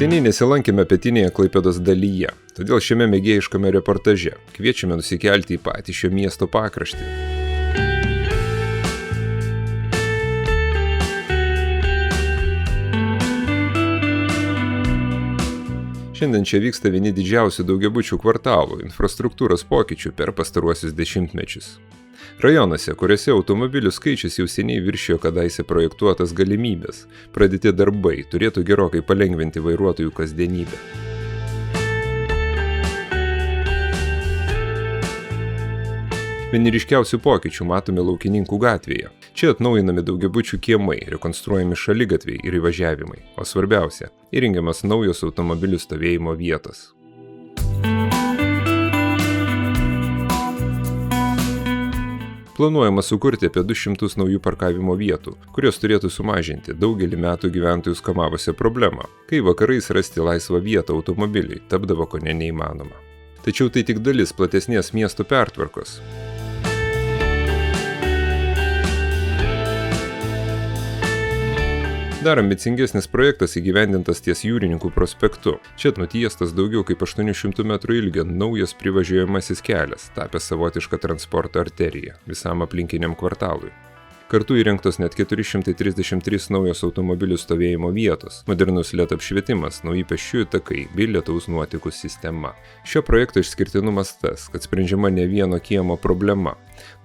Seniai nesilankėme pietinėje Klaipėdos dalyje, todėl šiame mėgėjiškame reportaže kviečiame nusikelti į patį šio miesto pakraštį. Šiandien čia vyksta vieni didžiausių daugiabučių kvartalų infrastruktūros pokyčių per pastaruosius dešimtmečius. Rajonuose, kuriuose automobilių skaičius jau seniai viršijo kadaise projektuotas galimybės, pradėti darbai turėtų gerokai palengvinti vairuotojų kasdienybę. Vieni ryškiausių pokyčių matome Laukininkų gatvėje. Čia atnaujinami daugiabučių kiemai, rekonstruojami šaligatviai ir įvažiavimai, o svarbiausia – įrengiamas naujos automobilių stovėjimo vietos. Planuojama sukurti apie 200 naujų parkavimo vietų, kurios turėtų sumažinti daugelį metų gyventojų skamavusią problemą, kai vakarais rasti laisvą vietą automobiliui tapdavo kone neįmanoma. Tačiau tai tik dalis platesnės miesto pertvarkos. Dar ambicingesnis projektas įgyvendintas ties Jūrininkų prospektu. Čia nutiestas daugiau kaip 800 metrų ilgio naujas privažiuojamasis kelias, tapęs savotišką transporto arteriją visam aplinkiniam kvartalui. Kartu įrengtos net 433 naujos automobilių stovėjimo vietos, modernus LED apšvietimas, nauji pėsčiųjų takai bei lietaus nuotekų sistema. Šio projekto išskirtinumas tas, kad sprendžiama ne vieno kiemo problema.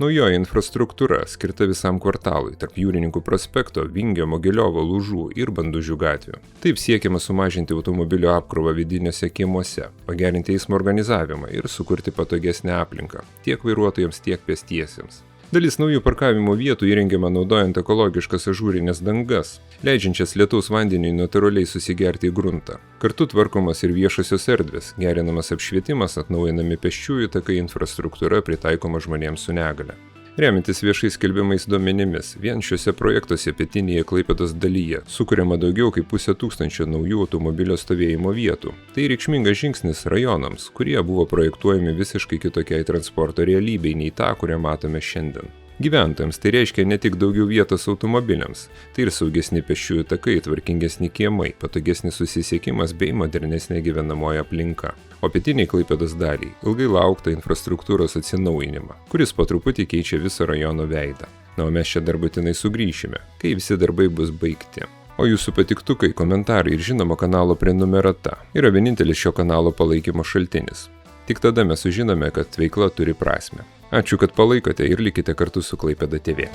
Naujoji infrastruktūra skirta visam kvartalui tarp Jūrininkų prospekto, Vingio, Mogiliovo, Lūžų ir Bandužių gatvių. Taip siekiama sumažinti automobilių apkrovą vidiniuose kiemuose, pagerinti eismo organizavimą ir sukurti patogesnę aplinką tiek vairuotojams, tiek pėstiesiems. Dalis naujų parkavimo vietų įrengiama naudojant ekologiškas ažūrinės dangas, leidžiančias lietaus vandeniui natūraliai susigerti į gruntą. Kartu tvarkomas ir viešosios erdvės, gerinamas apšvietimas, atnaujinami pėsčiųjų takai, infrastruktūra pritaikoma žmonėms su negale. Remiantis viešais skelbimais duomenimis, vien šiuose projektuose pietinėje Klaipėdos dalyje sukuriama daugiau kaip 500 naujų automobilio stovėjimo vietų. Tai reikšmingas žingsnis rajonams, kurie buvo projektuojami visiškai kitokiai transporto realybei nei tą, kurią matome šiandien. Gyventojams tai reiškia ne tik daugiau vietos automobiliams, tai ir saugesni pėsčiųjų takai, tvarkingesni kiemai, patogesnis susisiekimas bei modernesnė gyvenamoji aplinka. O pietiniai Klaipėdos daliai ilgai lauktą infrastruktūros atsinaujinimą, kuris po truputį keičia viso rajono veidą. Na, o mes čia dar būtinai sugrįšime, kai visi darbai bus baigti. O jūsų patiktukai, komentarai ir žinoma kanalo prenumerata yra vienintelis šio kanalo palaikymo šaltinis. Tik tada mes sužinome, kad veikla turi prasmę. Ačiū, kad palaikote ir likite kartu su Klaipėda TV.